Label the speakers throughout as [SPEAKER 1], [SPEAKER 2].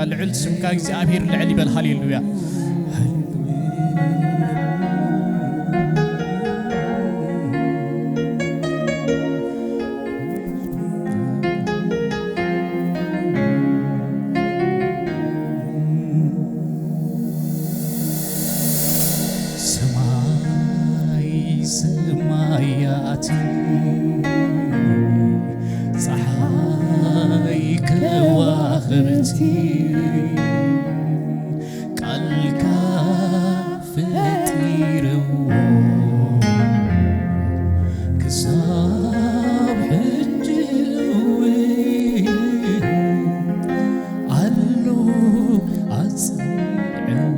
[SPEAKER 1] ልዕል ስምካ እግዚአብሔር ልዕል ይበል ሃሌሉያ ሰማይ ሰማያት ፀሐይ ከዋክብት ቃልካ ፈጢረው ክሳብ ሕጂ አሎ አጽንዐው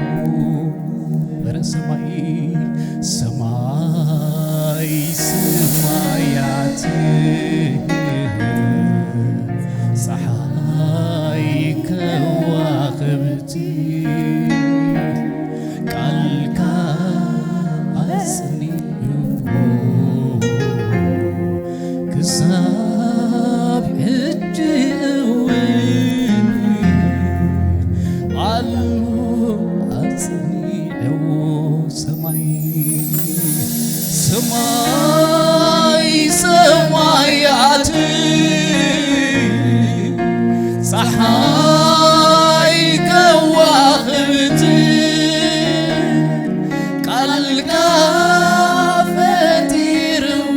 [SPEAKER 1] በረ ሰማይ ሰማይ ሰማያት ፀሐይ ከዋክብት ቃልካ አጽንዐው ክሳብ ሕጂ አሎ አጽንዐው ሰማይ ሰማይ ሰማያት ፀሐይ ከዋክብት ቃልካ ፈጢረው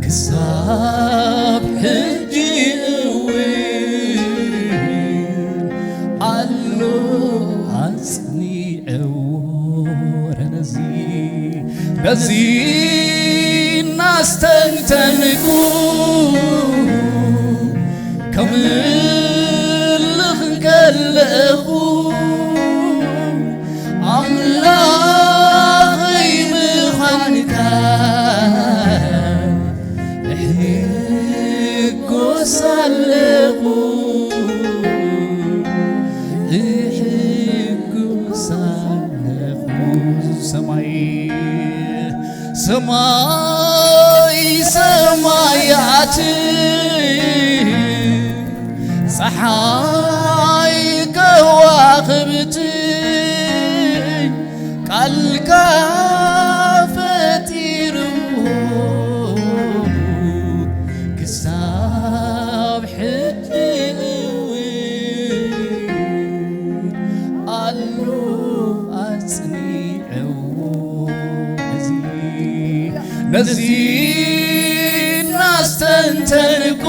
[SPEAKER 1] ክሳብ ሕጂ አሎ አጽንዐው ነዚህ እናስተንተንኩ ከምልኽ ከለኹ ኣምላኸይ ምዃንካ እሕጐስ ኣለኹ እሕጐስ ኣለኹ ሰማይ ሰማይ ሰማያት ፀሐይ ከዋክብት ቃልካ ፈጢረው ክሳብ ሕጂ አሎ አጽንዐው ነዚህ እናስተንተንኩ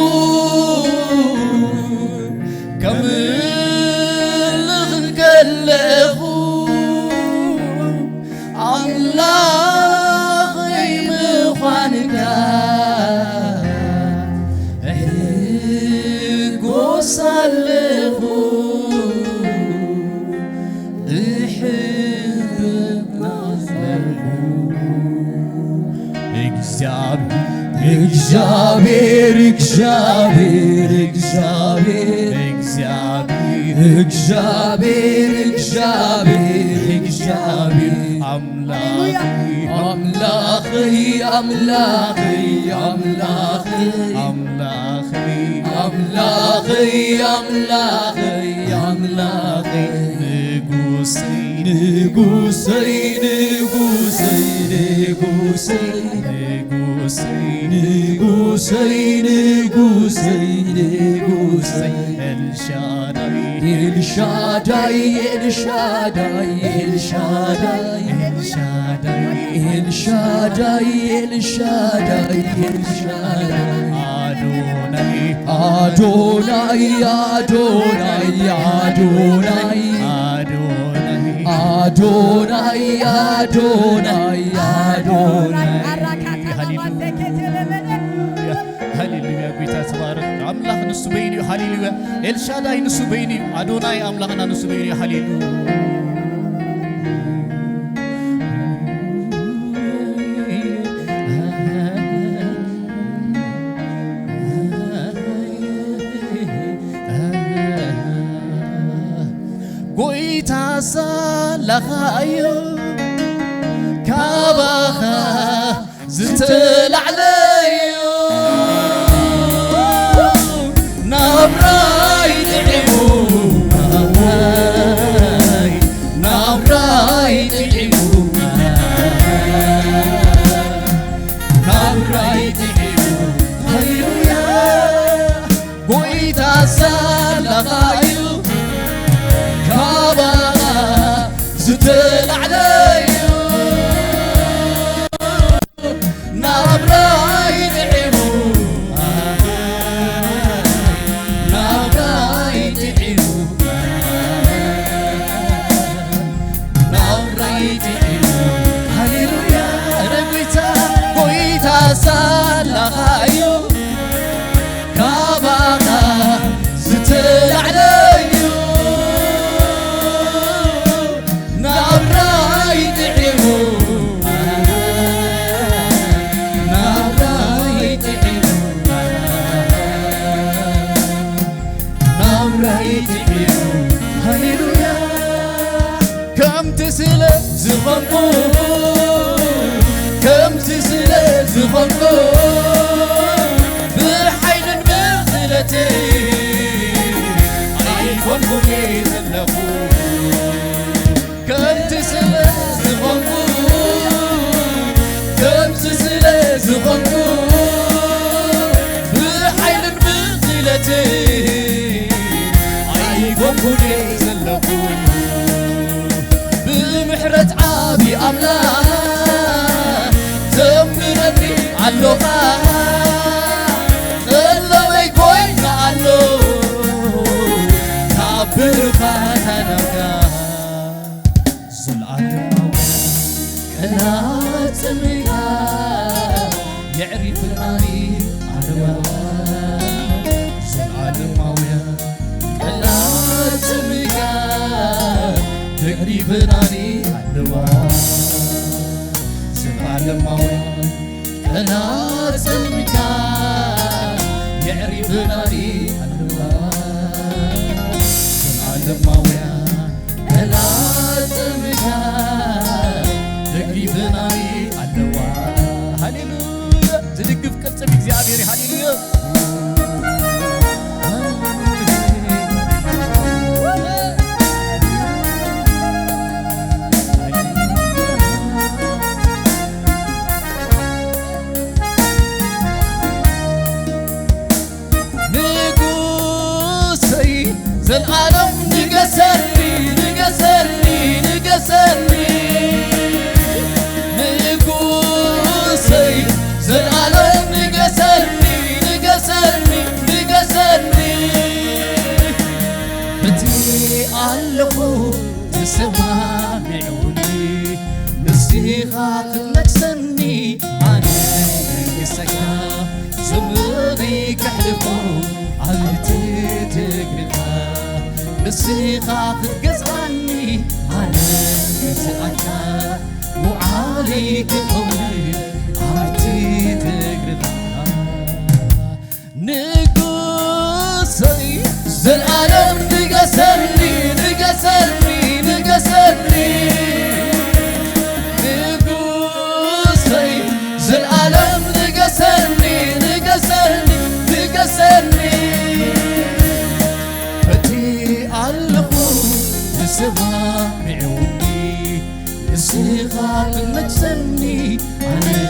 [SPEAKER 1] ከምልኽ ከለኹ ኣምላኸይ ምዃንካ እሕጐስ ኣለኹ እሕብር ኣለኹ እግዚአብሔር እግዚአብሔር እግዚአብሔር እግዚአብሔር እግዚአብሔር እግዚአብሔር አምላኸይ አምላኸይ አምላኸይ አምላኸይ አምላኸይ አምላኸይ አምላኸይ ንጉሰይ ንጉሰይ ንጉሰይ ንጉሰይ ንጉሰይ ንጉሰይ ንጉሰይ ኤልሻዳይ ኤልሻዳይ ኤልሻዳይ ኤልሻዳይ ኤልሻዳይ ኤልሻዳይ ኤልሻዳይ አዶናይ አዶናይ አዶናይ አዶናይ አዶናይ አዶናይ አዶናይ ሃሌሉያ ጌታ ተባረክ አምላኽ ንሱ በይኒ ሃሌሉያ ኤልሻዳይ ንሱ በይኒ አዶናይ አምላኽና ንሱ በይኒ ሃሌሉያ ጎይታ ሳላኻዮ ካባኻ ዝተላዕለዮ ናብራይ أملاك زمرني علوها اللوي كوين علو كابر فاتناكا زلعلم كلا تميكا يعرف العري علوا زلعلم كلا تميكا يعرف العري علوا زلعلم كلا تميكا يعرف العري علوا زلعلم كلا تميكا تقريبناي علوا هاليلويا زدقف قصة بإግዚአብሔር هاليلويا نقصي زلعالم نقسرني نقسرني نقسرني زلعالم نقسرني نقسرني نقسرني بتي ألقو تسمعوني نصيحة تلكسني أنا يسكا زمري كحلفو عمتي تقرفا نصيحة تقزعني أنا يسكا وعليك قولي عمتي تقرفا نقصي زلعالم نقسرني نقسرني نقسرني نقصي زلعالم نقسرني نقسرني نقسرني فتي ألقو تسمع بعوني الصيغة نقسرني أنا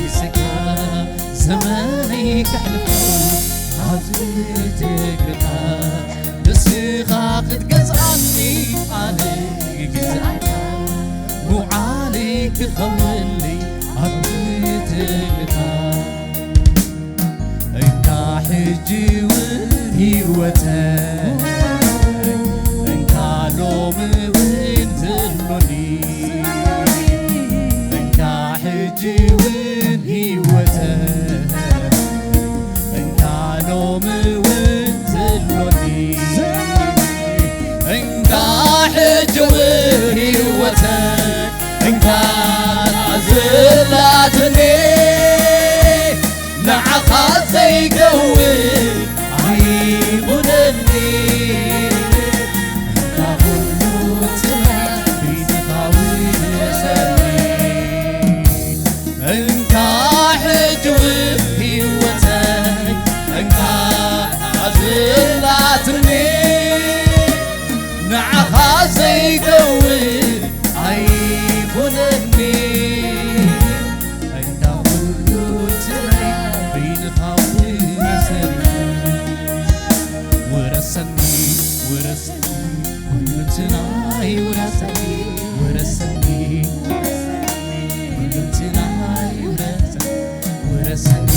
[SPEAKER 1] يسكا زماني كحلفو عزيزي تقرفا الصيغة تقزعني أنا يقزعك مو عليك خولي عزيزي تقرفا انت حجي وهيوتك انت لوم وانت النوني انت حجي وهيوتك انت لوم وانت النوني انت حجي وهيوتك انت عزلاتني نعخات زي قوي عيبونني انت قلوتنا بنقاوي وسني انت حجوي هيوتك انت عزلاتني نعخات زي قوي عيبونني ورسني ورسني ورسني ورسني ورسني ورسني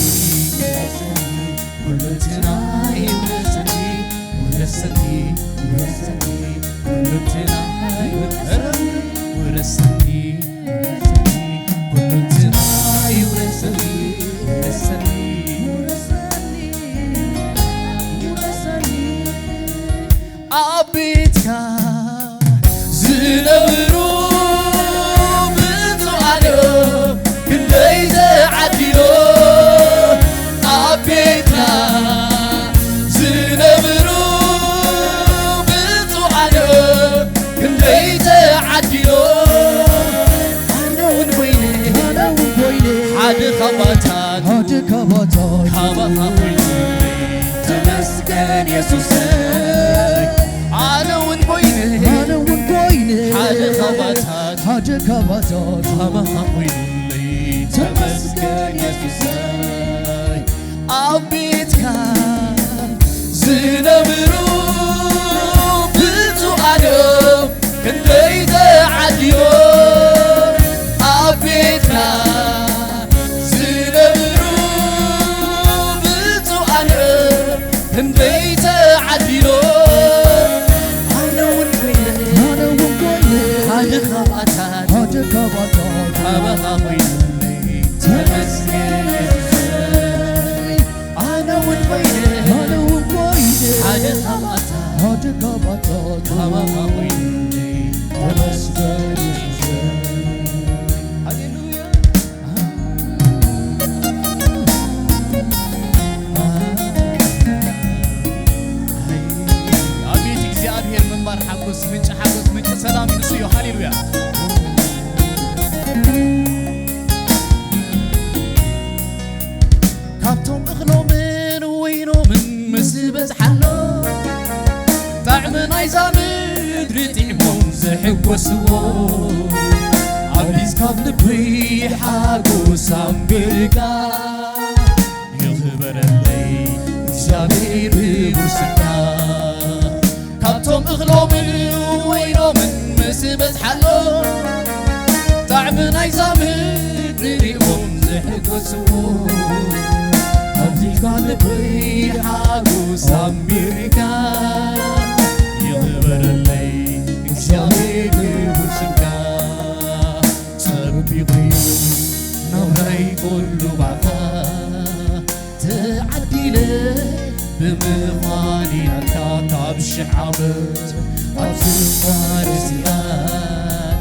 [SPEAKER 1] ورسني አቤትካ ዝነብሩ ብፁዓን ክንደይ ተዓዲሎ አቤትካ ዝነብሩ ብፁዓን ክንደይ ተዓዲሎ ኣነውን ኮይነ ሓደ ኻባታት ካባኻ ኮይኑ ተመስገን ኢየሱሰይ ኣነውን ኮይነ ሓደ ኻባታት ካባኻ ኮይኑለይ ተመስገን ኢየሱሰይ ኣብ ቤትካ ዝነብሩ ብፁዓን ክንደይ ተዓድዮም عملها ويني تمسكن أنا والبيني حاجة خبطات عملها ويني تمسكن هللويا أبيت እግዚአብሔር منبر حقوس منጭ سلام ينسيو هللويا كابتم اخلومن وينومن مسبز حلو طعم نايزا مدرتيهم زحوسو عبيز كاب لبي حقوس أمبريكا يخبر اللي እግዚአብሔር بورسكا كابتم اخلومن وينومن مسبز حلو طعم نايزا مدرتيهم زحوسو عبيز كاب لبي حقوس أمبريكا يخبر اللي እግዚአብሔር بورسكا بيغيو نوراي كله بعثا تعديله بمغاني الكاكا بشحابت عبسوار زيان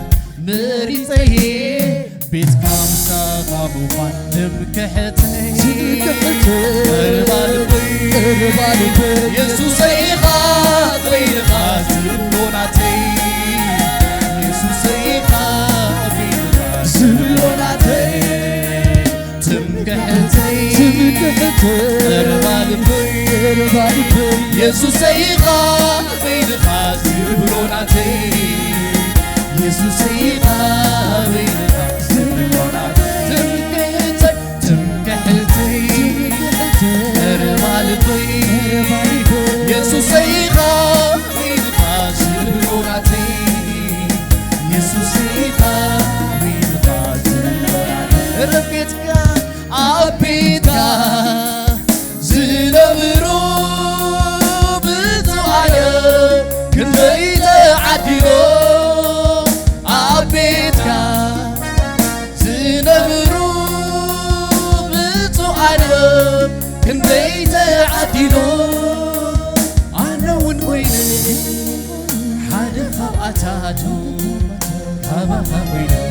[SPEAKER 1] مريطيه بيت كامسا غابوان تمكحتي اربالبي يسوس ايخات ويخات لوناتي يسوس ايخات زلوناتي تمكحتي اربالبي يسوس ايخات ويخات زلوناتي يسوس ايخات ويخات زلوناتي تمكحتي اربالبي يسوس ايخات ويخات زلوناتي يسوس ايخات ربيتك عبيتك زنبرو بتوعيا كنبيت عديو عبيتك زنبرو بتوعيا كنبيت عديو أنا ونويني حد خبأتاتو خبأها ويني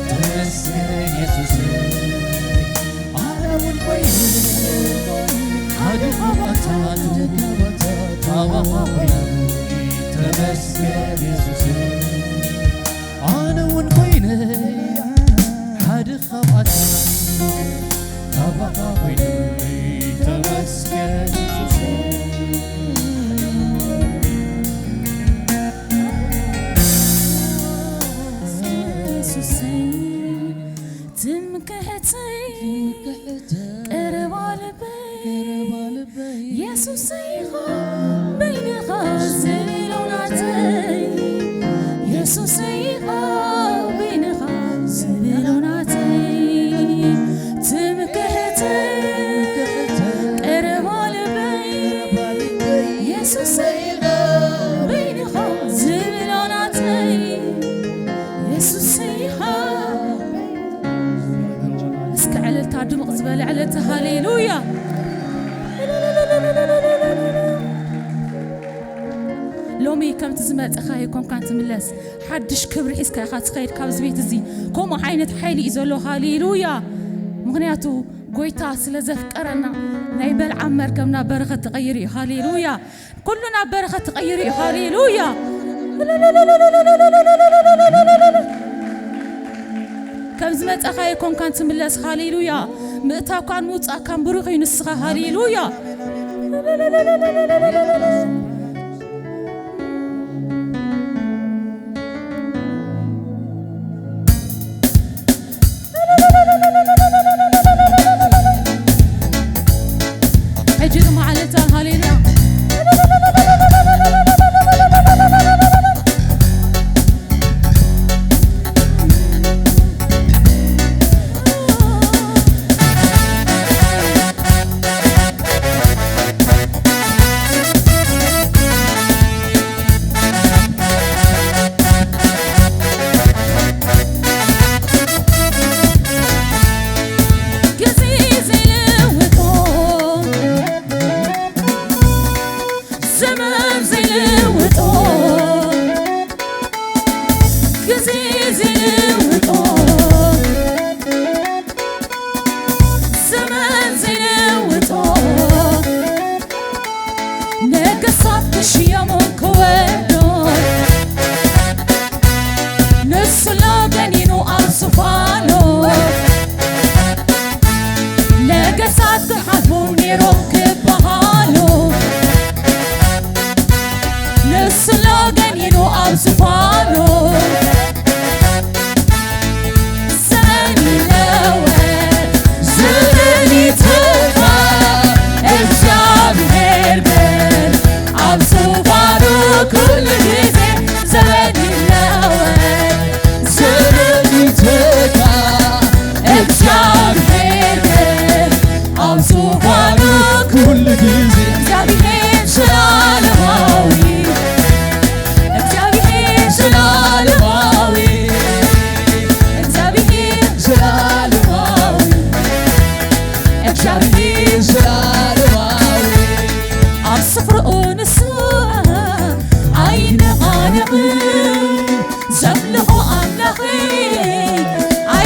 [SPEAKER 1] تمسكن يسوس أنا والبيت هذا خبطات خبطها ويني تمسكن يسوس أنا والبيت هذا خبطات خبطها ويني تمسكن يسوس يسوس يخا بين خازن لوناتي يسوس يخا بين خازن لوناتي تمكحتي قرب البي يسوس يخا بين خازن لوناتي يسوس يخا اسك على التعدم قزبال على هاليلويا لومي كم تزمت أخاي كم كانت ملس حدش كبر حسك أخات خير كابز بيت زي كم عينة حيلي إزولو هاليلويا مغنياتو قويتا سلزف قرنا نايبل عمر كمنا برخة تغيري هاليلويا كلنا برخة تغيري هاليلويا كم زمت أخاي كم كانت ملس هاليلويا مئتا كان موت أكان بروغي نسخة هاليلويا اجروا مع الانسان هاليلويا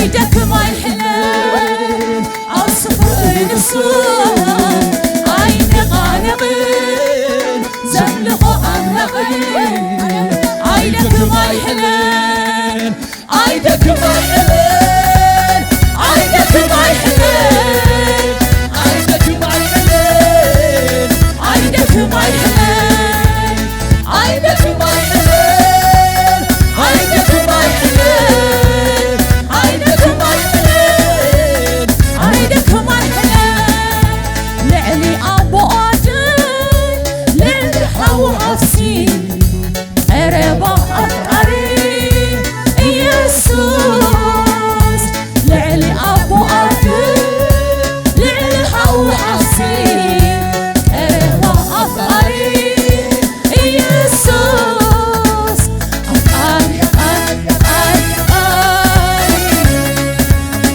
[SPEAKER 1] أيدكم الحلال أوصفوا نفسه زملقوا أملقين عيدكم الحلال عيدكم الحلال عيدكم الحلال عيدكم الحلال عيدكم الحلال عيدكم الحلال عيدكم الحلال عيدكم الحلال عيدكم الحلال لعلي أبو وعفسي قربا أفقري يسوس لعلي أبو أدي لعلي حو عفسي قربا أفقري يسوس أفقري أفقري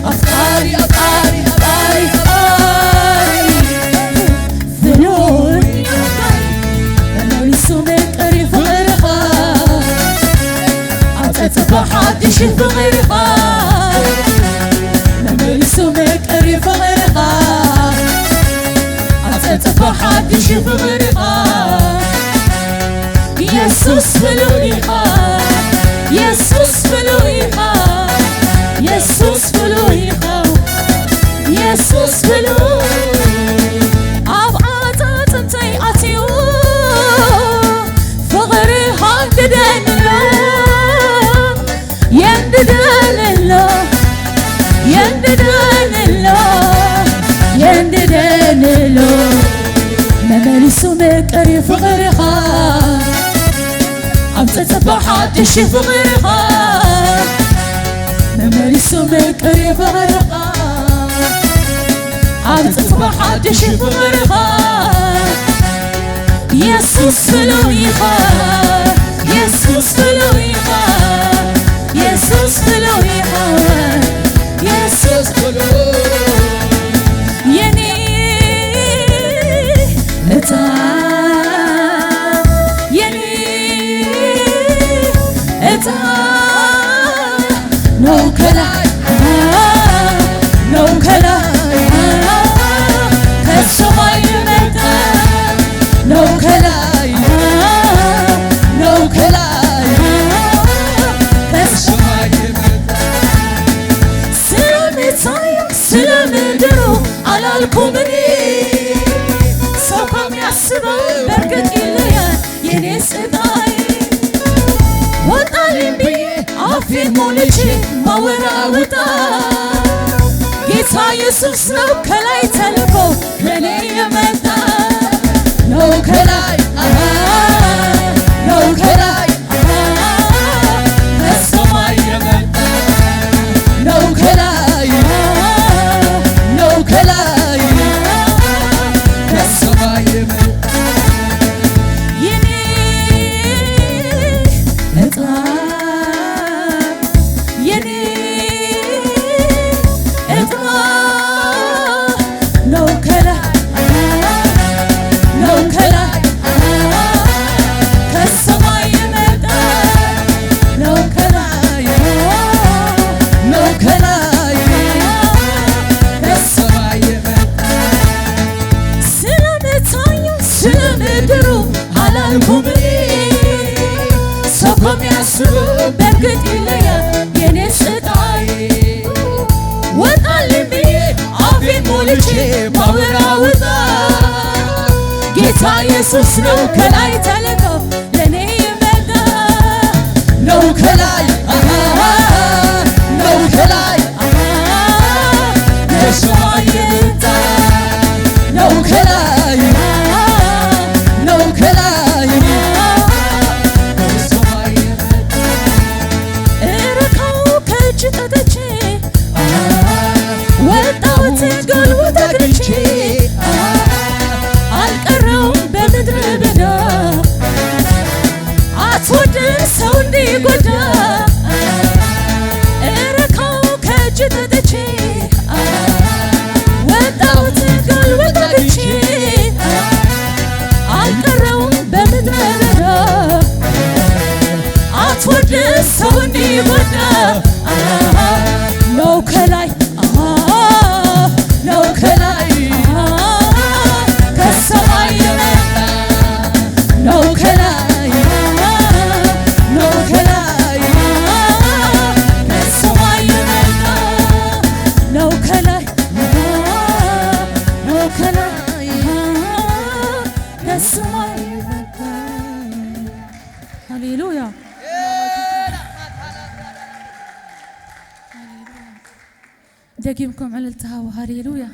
[SPEAKER 1] أفقري أفقري أفقري ذنوني حدش بغيرها لما يسمك قريب غيرها أتتبع حدش بغيرها يسوس فلويها يسوس فلويها يسوس فلويها يسوس فلوي أبعات تنتي أتيو فغيرها ددنلا ينددان الله ينددان الله ينددان الله ممالي سمك قريب غيرها عم تتبع حدش غيرها ممالي سمك قريب غيرها عم تتبع حدش غيرها يسوس فلويها يسوس فلويها يسوس فلويها يسوس فلويها يني اتا يني اتا نو كلا نو كلا كالسماء متى نو كلا نو كلا سلامدرو على الكومني سوكم يحسبوا بركت إليا ينس إداي وطالين بي عافي مولجي ما وراوتا جيتا يسوس لو كلاي تلقو للي يمتا لو كلاي لو كلاي السماء يمتا لو كلاي لو كلاي السماء يمتا يني اطلع يني اطلع لو كلاي لو كلاي السماء يمتا لو كلاي لو كلاي السماء يمتا سلامدرو على الكومني سوكم يحسبوا بركت إليا ينس إداي وطالين بي عافي مولجي ما وراوتا جيتا يسوس لو كلاي تلقو لني يمتا لو كلاي لو كلاي السماء يمتا لو كلاي لو كلاي السماء يمتا اركو كجتتشي وطاوت قلبو تقرشي القرو بمدر بدا عتود سوندي قدا اركو كجتتشي وطاوت قلبو تقرشي القرو بمدر بدا عتود سوندي قدا لو دقيمكم على التهاوى هاليلويا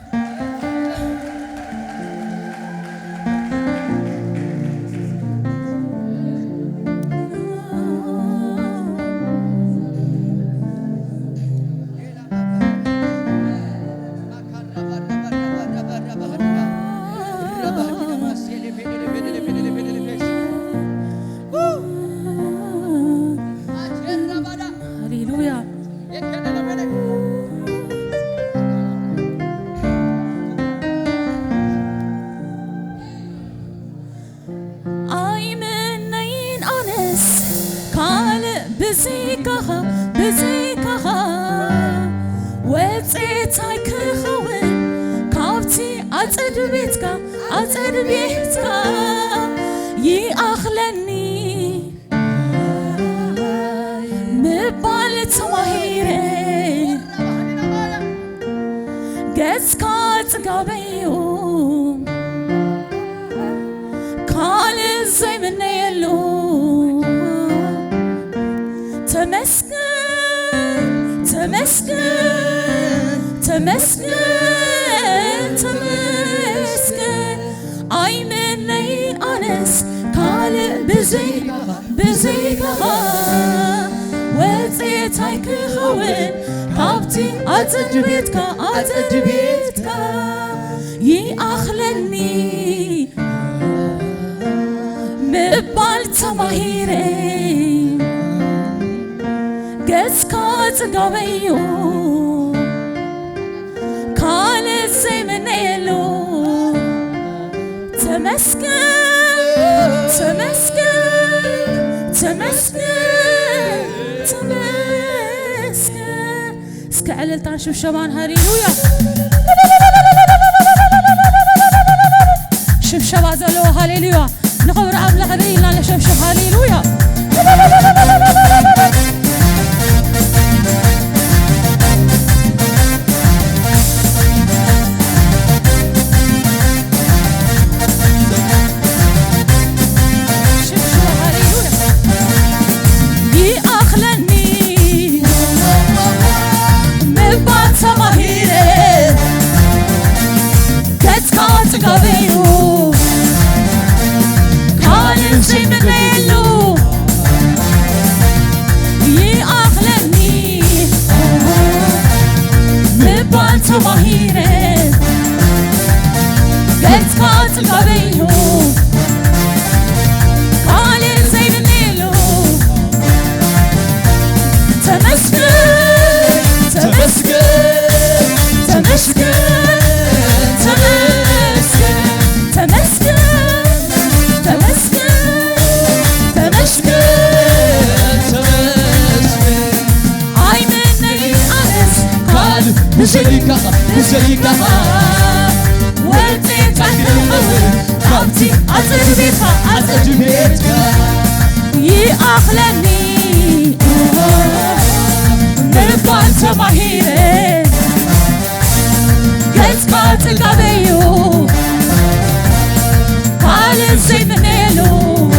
[SPEAKER 1] بزيكها وتعي كخون كابتي أتعد بيتك يأخلني مبال تماهيري قسكات قابيوم قال زي من يلو تمسكن أي من لين أنس قال بزيكها وزيتاي كخوين قابتي أتجبيتك يأخلني مقبال تماهيري قسكات قابيو قال زي من يلو تمسكن اسكعلل تنشوف شبان هاليلويا شوف شبا زلو هاليلويا نخبر عمل غريلا نشوف هاليلويا بزيكها وزيتاي كخوين قابتي أتجبيتك يأخلني مبال تماهيري قسكات قابيو قال زي من يلو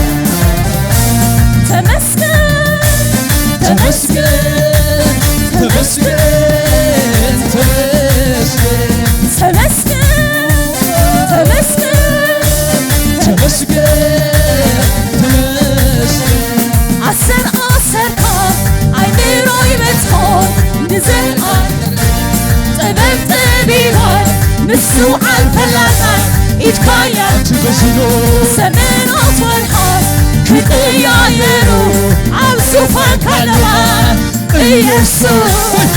[SPEAKER 1] عسر كار أي ميروي بتخون نزل طبب طبيبان مسوع الفلاتان إتكايا سمين أطولها كتيايرو عبسوفان كلمان إيسوس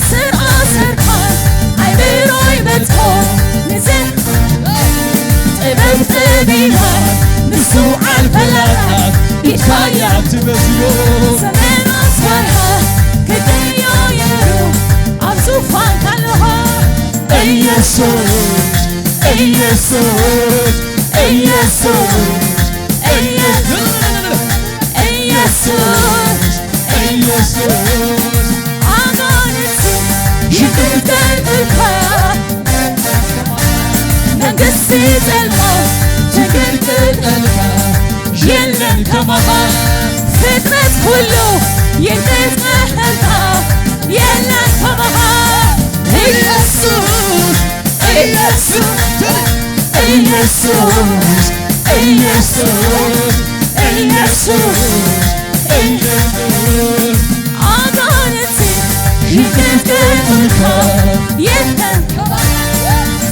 [SPEAKER 1] عسر كار أي ميروي بتخون نزل طبب طبيبان مسوع الفلاتان إتكايا سمين أطولها كتيايرو عبسوفان كلمان منقصي الموت كله ينتهى يلا كمها يسوع يسوع يسوع يسوع يسوع عضلتي يتذكرك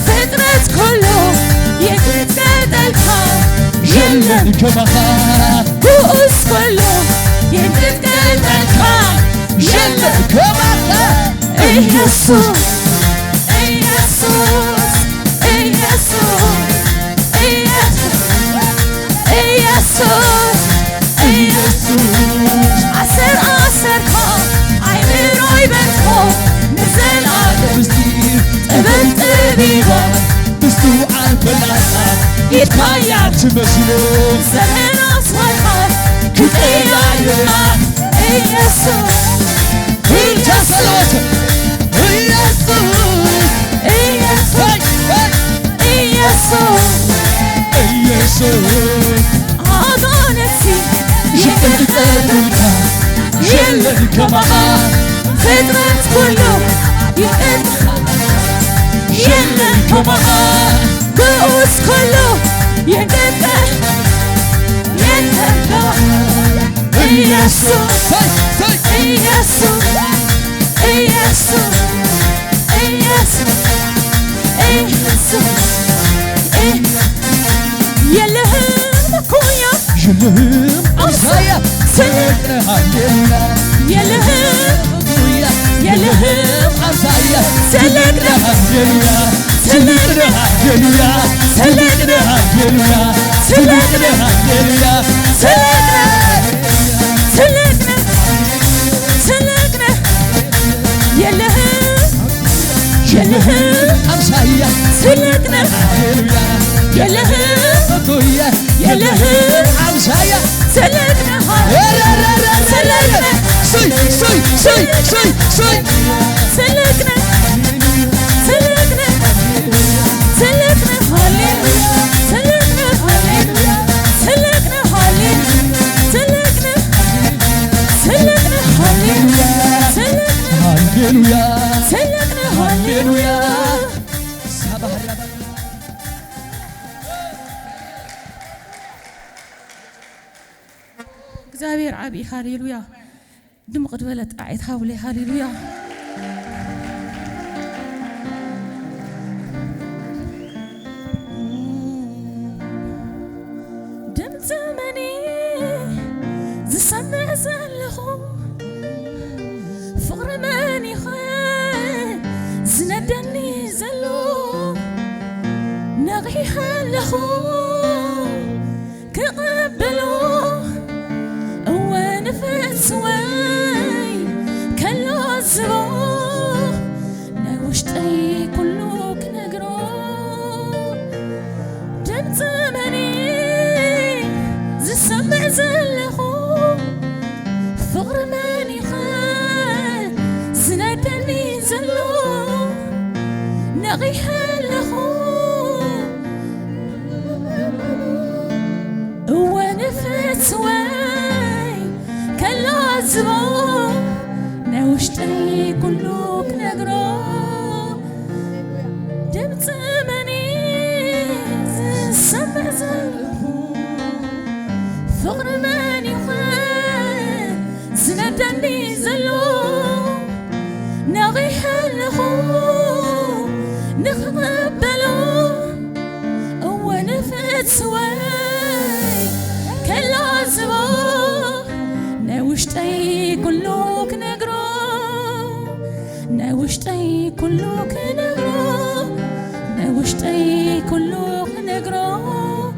[SPEAKER 1] فكرة كله يتذكرك يلا كمها كؤوس كله يتذكرك يلا كمها يسوع يسوع يسوع يسوع يسوع عسركم عيمرو يبنكم نزل عدستي تبنت بيها بستوعى البلاسة يتكايا تمسلو زمن أصويها كتيا يلا يسوع الجسلوت يسوع يسوع يسوع يسوع عضانتي يتذكرك يلك معاه فطرت كله يلك معاه كؤوس كله يتذكر يسوع يسوع يسوع يسوع يلهم كويا يلهم أمسايا سلكنا هاليلا يلهم كويا يلهم أمسايا سلكنا هاليلا سلكنا هاليلا سلكنا هاليلا سلكنا هاليلا سلكنا سلكنا سلكنا يلهم يلهم أمسايا سلكنا هاليلا يلهم كويا يلهم أمسايا سلكنا سلكنا سلكنا سلكنا سلكنا سلكنا هاليلويا سلكنا هاليلويا سلكنا هاليلويا سلكنا سلكنا هاليلويا سلكنا هاليلويا سلكنا هاليلويا እግዚአብሔር ዓቢ ሃሌሉያ ድምቕ ድበለት ቃዒት ሃውሌ ሃሌሉያ ድምፂ መኒ ዝሰምዕ ዘለኹ ፍቕሪ መኒ ኸ ዝነደኒ ዘሎ ነቒሐ ኣለኹ ክቕበሎ سواي كلا زبو نوشتي كلوك نقرو جمت مني زي سمع زلخو فغر ماني خال زنادني زلو نغي حالخو ونفت سواي كلا زبو نوشتي كلوك نقرو دمت مني سمع زلخو فغر ماني خال زندني زلو نغي حلخو نقبلو ونفت سواي كلا زبو نوشتي كلوك نقرو نوشتي كلوك نقرو نوشتي كلوك نقرو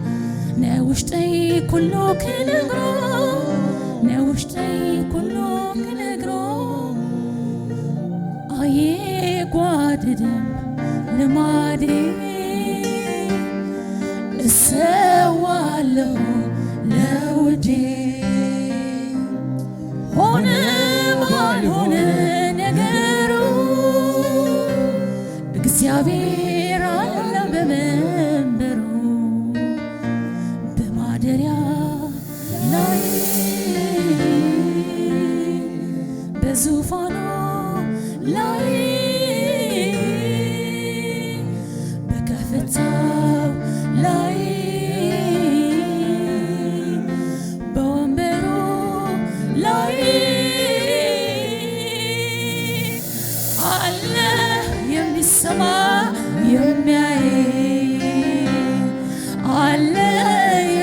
[SPEAKER 1] نوشتي كلوك نقرو نوشتي كلوك نقرو أي قاددم لمادي السوالو لودي هنا بالهنا نقرو እግዚአብሔር አለ በመንበሩ በማደሪያ ላይ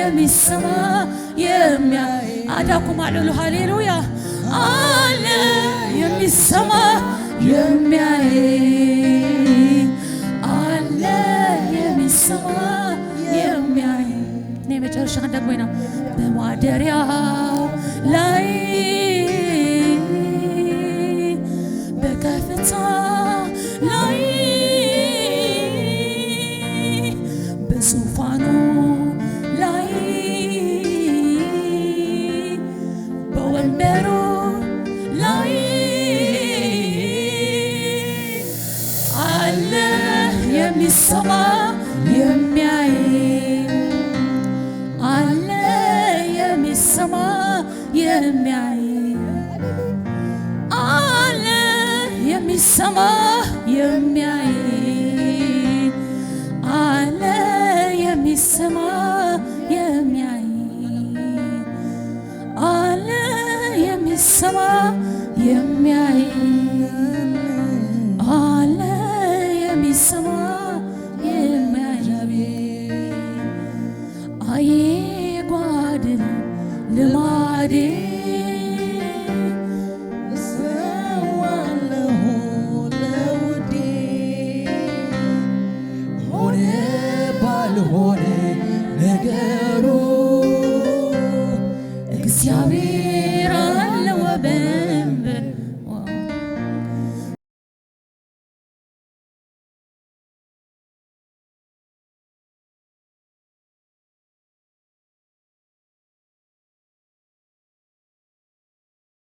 [SPEAKER 1] የሚሰማ የሚያይ አዳኩም አለሉ ሃሌሉያ አለ የሚሰማ የሚያይ አለ የሚሰማ የሚያይ እኔ መጨረሻ ደግሞ ነው በማደሪያው ላይ በከፍታ ላይ በዙፋኑ ላይ በወንበሩ ላይ አለ የሚሰማ የሚያይ አለ የሚሰማ የሚያይ አለ የሚሰማ የሚያይ አለ የሚሰማ የሚያይ አለ የሚሰማ የሚያይ አለ የሚሰማ የሚያይ አይጓድል ልማዴ ነገሩ እግዚአብሔር